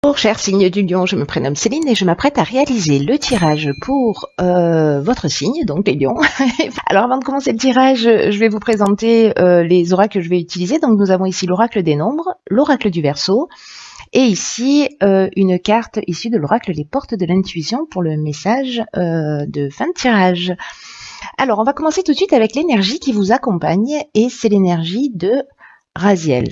Bonjour, cher signe du lion, je me prénomme Céline et je m'apprête à réaliser le tirage pour votre signe, donc les lions. Alors avant de commencer le tirage, je vais vous présenter les oracles que je vais utiliser. Donc nous avons ici l'oracle des nombres, l'oracle du Verseau, et ici une carte issue de l'oracle Les Portes de l'Intuition pour le message de fin de tirage. Alors on va commencer tout de suite avec l'énergie qui vous accompagne, et c'est l'énergie de Raziel.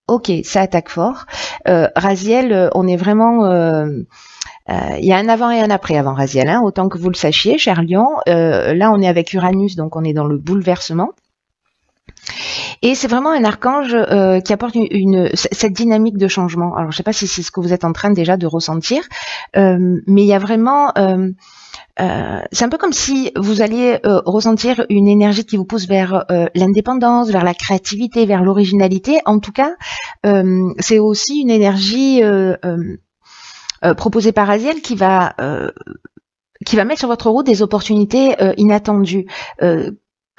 Ok, ça attaque fort. Raziel, on est vraiment... il y a un avant et un après avant Raziel, hein, autant que vous le sachiez, cher Lion. Là, on est avec Uranus, donc on est dans le bouleversement. Et c'est vraiment un archange qui apporte cette dynamique de changement. Alors, je ne sais pas si c'est ce que vous êtes en train déjà de ressentir, mais il y a vraiment... c'est un peu comme si vous alliez ressentir une énergie qui vous pousse vers l'indépendance, vers la créativité, vers l'originalité. En tout cas, c'est aussi une énergie proposée par Raziel qui va mettre sur votre route des opportunités inattendues.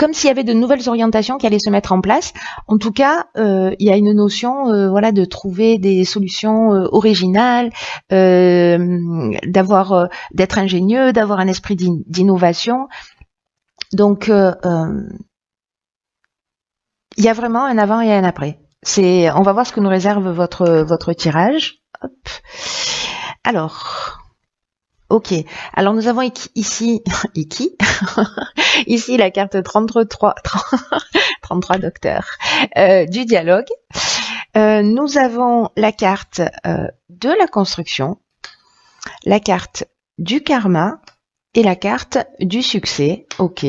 Comme s'il y avait de nouvelles orientations qui allaient se mettre en place. En tout cas, il y a une notion, voilà, de trouver des solutions originales, d'être ingénieux, d'avoir un esprit d'innovation. Donc, il y a vraiment un avant et un après. On va voir ce que nous réserve votre tirage. Hop. Alors. Ok, alors nous avons ici, ici la carte 33 docteur du dialogue. Nous avons la carte de la construction, la carte du karma et la carte du succès. Ok.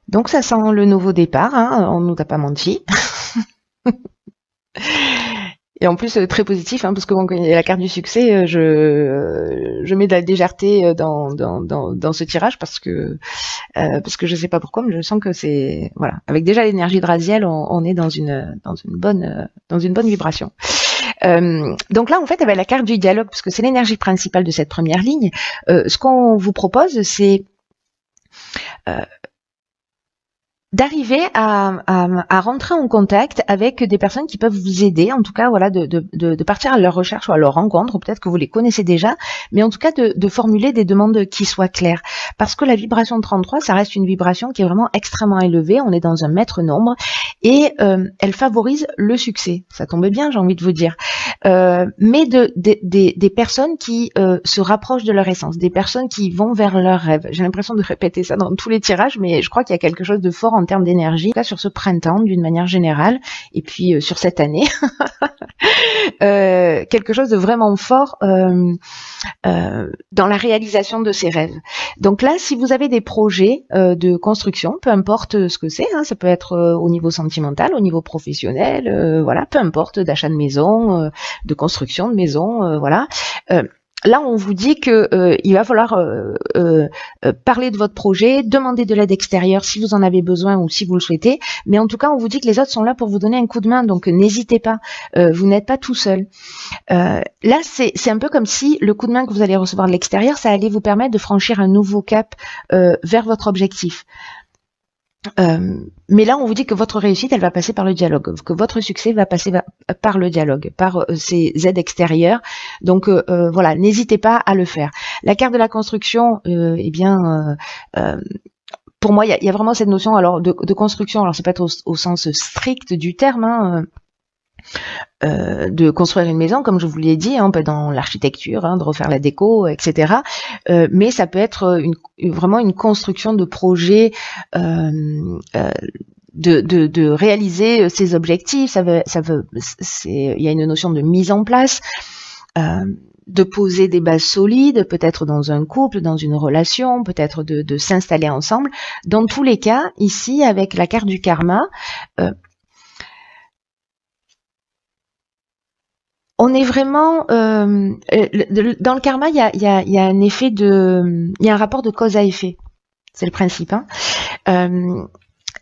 Donc ça sent le nouveau départ, hein, on ne nous a pas menti. Et en plus très positif, hein, parce que bon, quand il y a la carte du succès, je mets de la légèreté dans ce tirage parce que je sais pas pourquoi, mais je sens que c'est voilà, avec déjà l'énergie de Raziel, on est dans une bonne vibration. Donc là en fait avec la carte du dialogue, parce que c'est l'énergie principale de cette première ligne, ce qu'on vous propose c'est d'arriver à rentrer en contact avec des personnes qui peuvent vous aider, en tout cas voilà, de partir à leur recherche ou à leur rencontre, ou peut-être que vous les connaissez déjà, mais en tout cas de formuler des demandes qui soient claires. Parce que la vibration de 33, ça reste une vibration qui est vraiment extrêmement élevée, on est dans un maître nombre, et elle favorise le succès. Ça tombe bien, j'ai envie de vous dire. Mais des personnes qui se rapprochent de leur essence, des personnes qui vont vers leurs rêves. J'ai l'impression de répéter ça dans tous les tirages, mais je crois qu'il y a quelque chose de fort en termes d'énergie, là sur ce printemps d'une manière générale, et puis sur cette année, quelque chose de vraiment fort dans la réalisation de ses rêves. Donc là, si vous avez des projets de construction, peu importe ce que c'est, hein, ça peut être au niveau sentimental, au niveau professionnel, voilà, peu importe, d'achat de maison, de construction de maison, voilà. Là, on vous dit que il va falloir parler de votre projet, demander de l'aide extérieure si vous en avez besoin ou si vous le souhaitez. Mais en tout cas, on vous dit que les autres sont là pour vous donner un coup de main, donc n'hésitez pas. Vous n'êtes pas tout seul. Là, c'est un peu comme si le coup de main que vous allez recevoir de l'extérieur, ça allait vous permettre de franchir un nouveau cap vers votre objectif. Mais là, on vous dit que votre réussite, elle va passer par le dialogue, que votre succès va passer par le dialogue, par ces aides extérieures. Donc voilà, n'hésitez pas à le faire. La carte de la construction, eh bien, pour moi, il y a vraiment cette notion alors de construction. Alors, c'est pas au sens strict du terme. Hein, de construire une maison, comme je vous l'ai dit, hein, dans l'architecture, hein, de refaire la déco, etc. Mais ça peut être vraiment une construction de projet, de réaliser ses objectifs. Il y a une notion de mise en place. De poser des bases solides, peut-être dans un couple, dans une relation, peut-être de s'installer ensemble. Dans tous les cas, ici, avec la carte du karma, on est vraiment dans le karma, il y a un effet il y a un rapport de cause à effet. C'est le principe. Hein.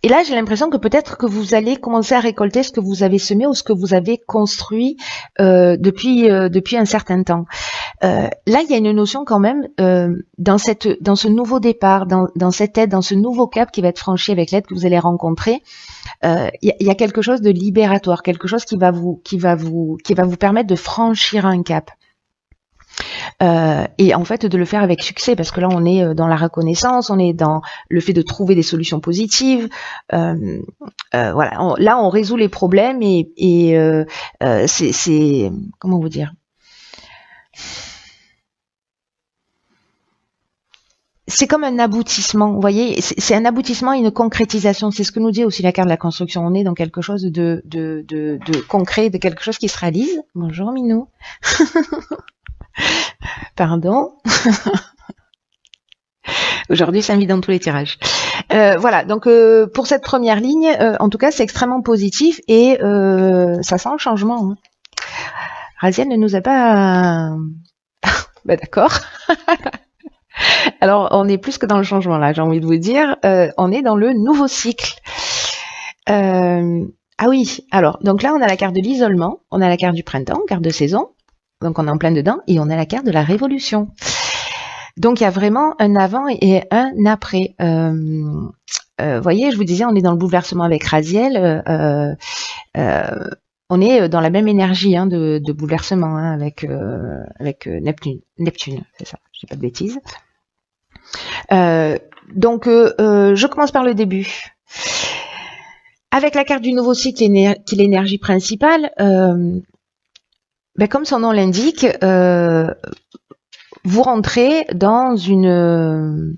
Et là, j'ai l'impression que peut-être que vous allez commencer à récolter ce que vous avez semé ou ce que vous avez construit depuis un certain temps. Là, il y a une notion quand même dans ce nouveau départ, dans cette aide, dans ce nouveau cap qui va être franchi avec l'aide que vous allez rencontrer. Il y a quelque chose de libératoire, quelque chose qui va vous permettre de franchir un cap. Et en fait de le faire avec succès, parce que là on est dans la reconnaissance, on est dans le fait de trouver des solutions positives. Voilà, là on résout les problèmes et c'est comment vous dire, c'est comme un aboutissement, vous voyez, c'est un aboutissement et une concrétisation. C'est ce que nous dit aussi la carte de la construction. On est dans quelque chose de concret, de quelque chose qui se réalise. Bonjour Minou. Pardon. Aujourd'hui, ça me vit dans tous les tirages. Voilà, donc pour cette première ligne, en tout cas, c'est extrêmement positif et ça sent le changement. Hein. Raziel ne nous a pas... bah d'accord. Alors, on est plus que dans le changement là, j'ai envie de vous dire. On est dans le nouveau cycle. Ah oui, alors, donc là, on a la carte de l'isolement, on a la carte du printemps, carte de saison. Donc on est en plein dedans et on a la carte de la révolution. Donc il y a vraiment un avant et un après. Voyez, je vous disais, on est dans le bouleversement avec Raziel. On est dans la même énergie hein, de bouleversement hein, avec Neptune. Neptune, c'est ça. Je dis pas de bêtises. Donc je commence par le début. Avec la carte du nouveau cycle qui est l'énergie principale. Ben, comme son nom l'indique, vous rentrez dans une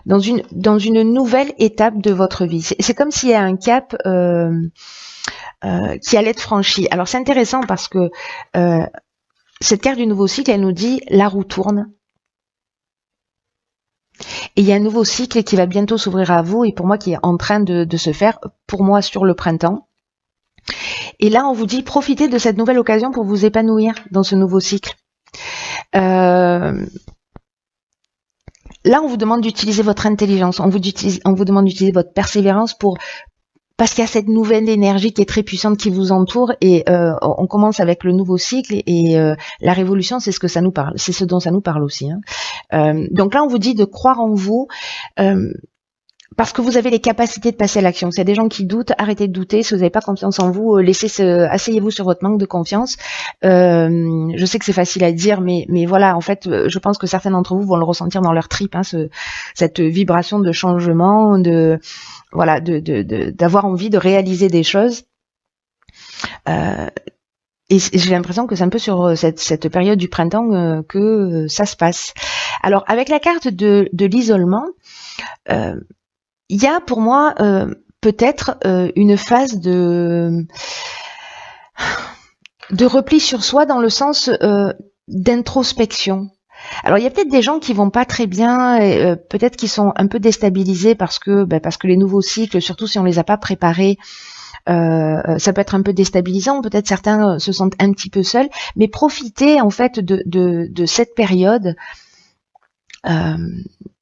nouvelle étape de votre vie. C'est comme s'il y a un cap qui allait être franchi. Alors c'est intéressant parce que cette carte du nouveau cycle, elle nous dit la roue tourne. Et il y a un nouveau cycle qui va bientôt s'ouvrir à vous et pour moi qui est en train de se faire, pour moi sur le printemps. Et là, on vous dit, profitez de cette nouvelle occasion pour vous épanouir dans ce nouveau cycle. Là, on vous demande d'utiliser votre intelligence, on vous demande d'utiliser votre persévérance parce qu'il y a cette nouvelle énergie qui est très puissante qui vous entoure et on commence avec le nouveau cycle et la révolution, c'est ce que ça nous parle, c'est ce dont ça nous parle aussi. Hein. Donc là, on vous dit de croire en vous. Parce que vous avez les capacités de passer à l'action. S'il y a des gens qui doutent, arrêtez de douter. Si vous n'avez pas confiance en vous, asseyez-vous sur votre manque de confiance. Je sais que c'est facile à dire, mais voilà, en fait, je pense que certains d'entre vous vont le ressentir dans leur tripes, hein, cette vibration de changement, d'avoir envie de réaliser des choses. Et j'ai l'impression que c'est un peu sur cette période du printemps que ça se passe. Alors, avec la carte de l'isolement, il y a pour moi peut-être une phase de repli sur soi dans le sens d'introspection. Alors il y a peut-être des gens qui vont pas très bien, peut-être qui sont un peu déstabilisés parce que les nouveaux cycles, surtout si on les a pas préparés, ça peut être un peu déstabilisant. Peut-être certains se sentent un petit peu seuls, mais profitez en fait de cette période.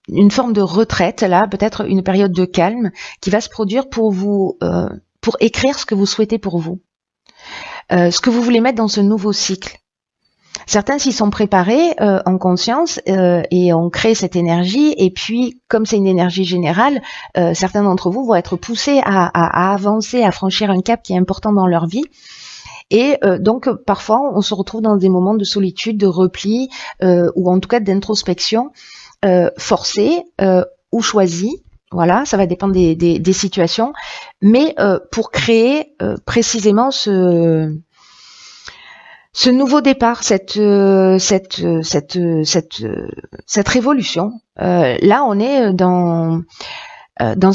Une forme de retraite, là, peut-être une période de calme qui va se produire pour vous, pour écrire ce que vous souhaitez pour vous, ce que vous voulez mettre dans ce nouveau cycle. Certains s'y sont préparés en conscience et ont créé cette énergie et puis, comme c'est une énergie générale, certains d'entre vous vont être poussés à avancer, à franchir un cap qui est important dans leur vie. Et donc, parfois, on se retrouve dans des moments de solitude, de repli ou en tout cas d'introspection. Forcé ou choisi, voilà, ça va dépendre des situations, mais pour créer précisément ce nouveau départ, cette révolution. Là, on est dans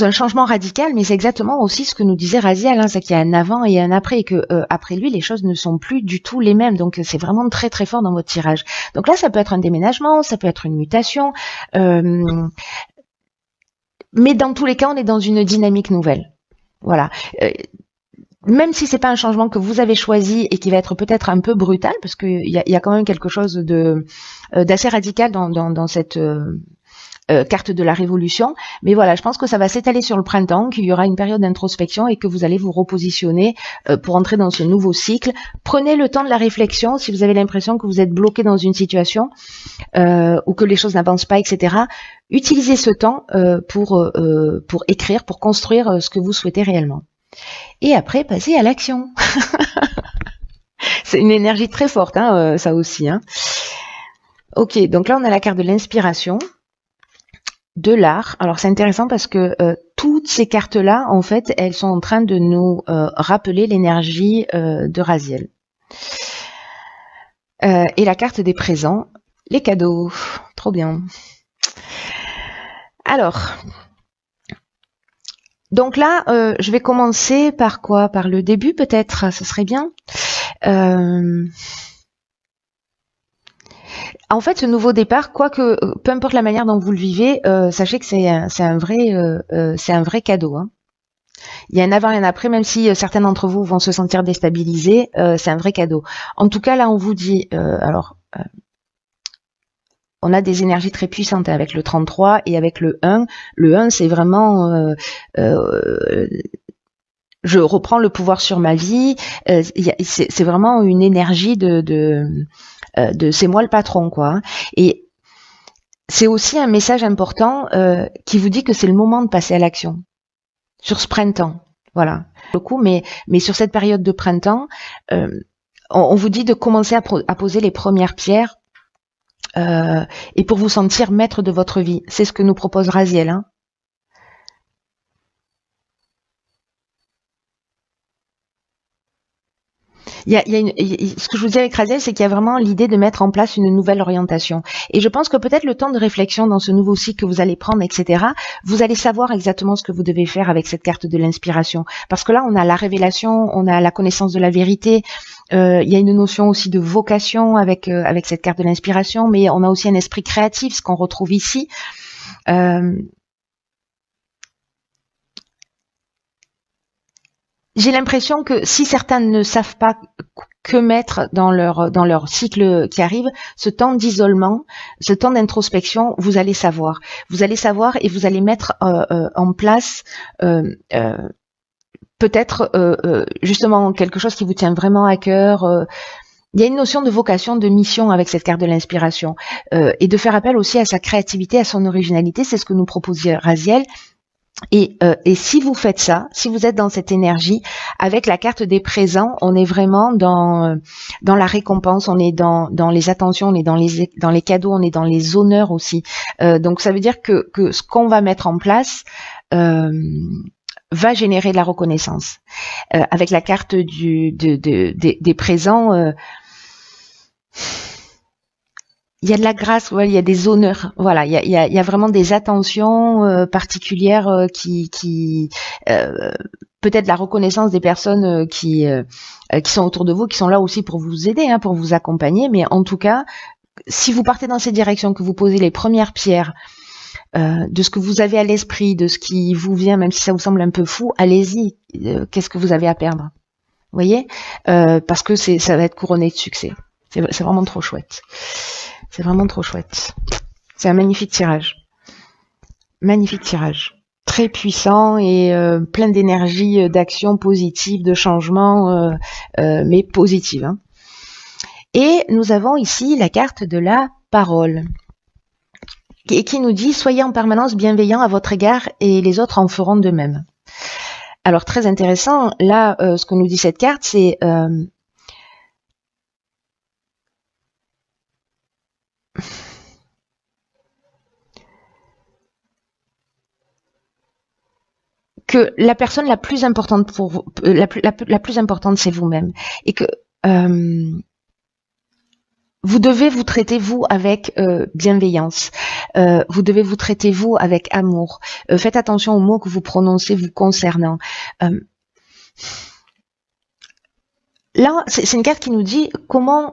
un changement radical, mais c'est exactement aussi ce que nous disait Raziel, hein, c'est qu'il y a un avant et un après, et que après lui, les choses ne sont plus du tout les mêmes. Donc c'est vraiment très très fort dans votre tirage. Donc là, ça peut être un déménagement, ça peut être une mutation, mais dans tous les cas, on est dans une dynamique nouvelle. Voilà. Même si c'est pas un changement que vous avez choisi et qui va être peut-être un peu brutal, parce qu'il y a quand même quelque chose d'assez radical dans cette carte de la révolution. Mais voilà, je pense que ça va s'étaler sur le printemps, qu'il y aura une période d'introspection et que vous allez vous repositionner pour entrer dans ce nouveau cycle. Prenez le temps de la réflexion si vous avez l'impression que vous êtes bloqué dans une situation ou que les choses n'avancent pas, etc. Utilisez ce temps pour écrire, pour construire ce que vous souhaitez réellement. Et après, passez à l'action. C'est une énergie très forte, hein, ça aussi. Hein. Ok, donc là, on a la carte de l'inspiration, de l'art. Alors, c'est intéressant parce que toutes ces cartes-là, en fait, elles sont en train de nous rappeler l'énergie de Raziel. Et la carte des présents, les cadeaux. Trop bien. Alors, donc là, je vais commencer par quoi? Par le début peut-être, ce serait bien. En fait, ce nouveau départ, quoique, peu importe la manière dont vous le vivez, sachez que c'est un vrai cadeau. Hein. Il y a un avant et un après, même si certains d'entre vous vont se sentir déstabilisés, c'est un vrai cadeau. En tout cas, là, on vous dit, on a des énergies très puissantes avec le 33 et avec le 1. Le 1, c'est vraiment... je reprends le pouvoir sur ma vie. C'est vraiment une énergie de c'est moi le patron, quoi. Et c'est aussi un message important qui vous dit que c'est le moment de passer à l'action sur ce printemps. Voilà. Mais sur cette période de printemps, on vous dit de commencer à poser les premières pierres et pour vous sentir maître de votre vie. C'est ce que nous propose Raziel. Hein. Ce que je vous dis avec Raziel, c'est qu'il y a vraiment l'idée de mettre en place une nouvelle orientation. Et je pense que peut-être le temps de réflexion dans ce nouveau cycle que vous allez prendre, etc., vous allez savoir exactement ce que vous devez faire avec cette carte de l'inspiration. Parce que là, on a la révélation, on a la connaissance de la vérité, il y a une notion aussi de vocation avec cette carte de l'inspiration, mais on a aussi un esprit créatif, ce qu'on retrouve ici. J'ai l'impression que si certains ne savent pas que mettre dans leur cycle qui arrive, ce temps d'isolement, ce temps d'introspection, vous allez savoir. Vous allez savoir et vous allez mettre en place peut-être justement quelque chose qui vous tient vraiment à cœur. Il y a une notion de vocation, de mission avec cette carte de l'inspiration et de faire appel aussi à sa créativité, à son originalité. C'est ce que nous propose Raziel. Et si vous faites ça, si vous êtes dans cette énergie, avec la carte des présents, on est vraiment dans la récompense, on est dans les attentions, on est dans les cadeaux, on est dans les honneurs aussi. Donc ça veut dire que ce qu'on va mettre en place va générer de la reconnaissance. Avec la carte des présents, il y a de la grâce, ouais, il y a des honneurs, voilà, il y a vraiment des attentions particulières qui peut-être la reconnaissance des personnes qui sont autour de vous, qui sont là aussi pour vous aider, hein, pour vous accompagner, mais en tout cas, si vous partez dans cette direction, que vous posez les premières pierres de ce que vous avez à l'esprit, de ce qui vous vient, même si ça vous semble un peu fou, allez-y, qu'est-ce que vous avez à perdre, vous voyez, parce que ça va être couronné de succès, c'est vraiment trop chouette. C'est vraiment trop chouette. C'est un magnifique tirage. Magnifique tirage. Très puissant et plein d'énergie, d'action positive, de changement, mais positive. Hein. Et nous avons ici la carte de la parole. Et qui nous dit « Soyez en permanence bienveillant à votre égard et les autres en feront de même ». Alors très intéressant. Là, ce que nous dit cette carte, c'est... que la personne la plus importante pour vous, la plus importante, c'est vous-même, et que vous devez vous traiter vous avec bienveillance. Vous devez vous traiter vous avec amour. Faites attention aux mots que vous prononcez vous concernant. Là, c'est une carte qui nous dit comment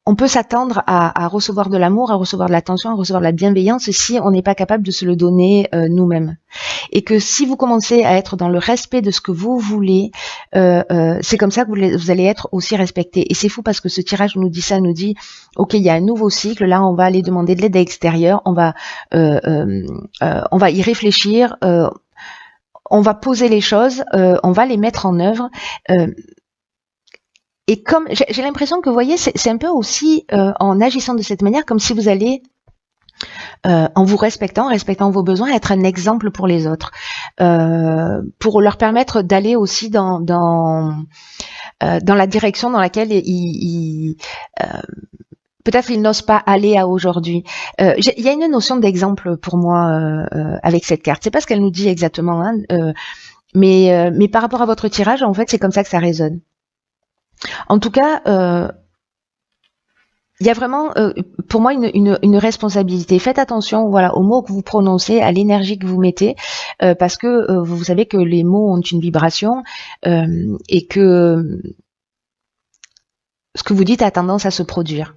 on peut s'attendre à recevoir de l'amour, à recevoir de l'attention, à recevoir de la bienveillance si on n'est pas capable de se le donner nous-mêmes. Et que si vous commencez à être dans le respect de ce que vous voulez, c'est comme ça que vous allez être aussi respecté. Et c'est fou parce que ce tirage nous dit ça, nous dit, ok, il y a un nouveau cycle, là on va aller demander de l'aide extérieure, on va y réfléchir, on va poser les choses, on va les mettre en œuvre. Et comme j'ai l'impression que, vous voyez, c'est un peu aussi en agissant de cette manière, comme si vous allez, en vous respectant vos besoins, être un exemple pour les autres, pour leur permettre d'aller aussi dans la direction dans laquelle peut-être ils n'osent pas aller à aujourd'hui. Il y a une notion d'exemple pour moi avec cette carte. C'est pas ce qu'elle nous dit exactement, hein, mais par rapport à votre tirage, en fait, c'est comme ça que ça résonne. En tout cas, il y a vraiment, pour moi, une responsabilité. Faites attention, voilà, aux mots que vous prononcez, à l'énergie que vous mettez, parce que vous savez que les mots ont une vibration et que ce que vous dites a tendance à se produire.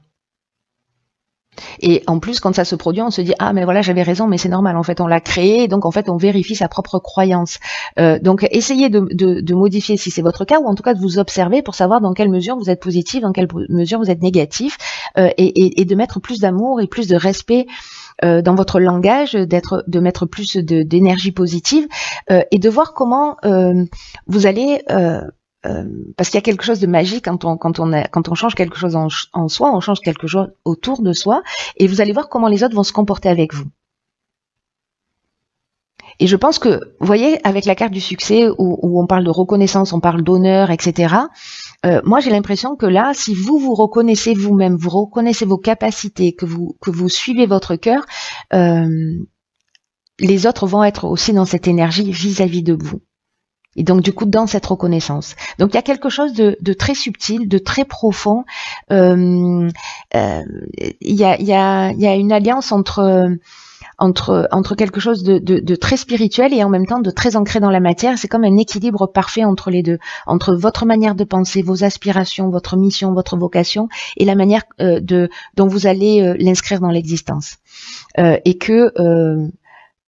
Et en plus, quand ça se produit, on se dit ah mais voilà, j'avais raison, mais c'est normal. En fait, on l'a créé, donc en fait, on vérifie sa propre croyance. Donc, essayez de modifier si c'est votre cas, ou en tout cas de vous observer pour savoir dans quelle mesure vous êtes positif, dans quelle mesure vous êtes négatif, et de mettre plus d'amour et plus de respect dans votre langage, de mettre plus d'énergie positive, et de voir comment vous allez parce qu'il y a quelque chose de magique quand on change quelque chose en soi, on change quelque chose autour de soi, et vous allez voir comment les autres vont se comporter avec vous. Et je pense que, vous voyez, avec la carte du succès, où on parle de reconnaissance, on parle d'honneur, etc., moi j'ai l'impression que là, si vous vous reconnaissez vous-même, vous reconnaissez vos capacités, que vous suivez votre cœur, les autres vont être aussi dans cette énergie vis-à-vis de vous. Et donc, du coup, dans cette reconnaissance. Donc, il y a quelque chose de très subtil, de très profond. Il y a une alliance entre quelque chose de très spirituel et en même temps de très ancré dans la matière. C'est comme un équilibre parfait entre les deux, entre votre manière de penser, vos aspirations, votre mission, votre vocation, et la manière dont vous allez l'inscrire dans l'existence. Et que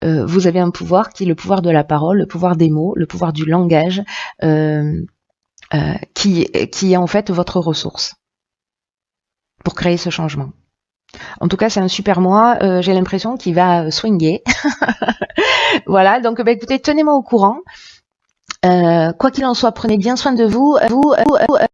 vous avez un pouvoir qui est le pouvoir de la parole, le pouvoir des mots, le pouvoir du langage, qui est en fait votre ressource pour créer ce changement. En tout cas, c'est un super mois. J'ai l'impression qu'il va swinguer. Voilà, donc écoutez, tenez-moi au courant. Quoi qu'il en soit, prenez bien soin de vous.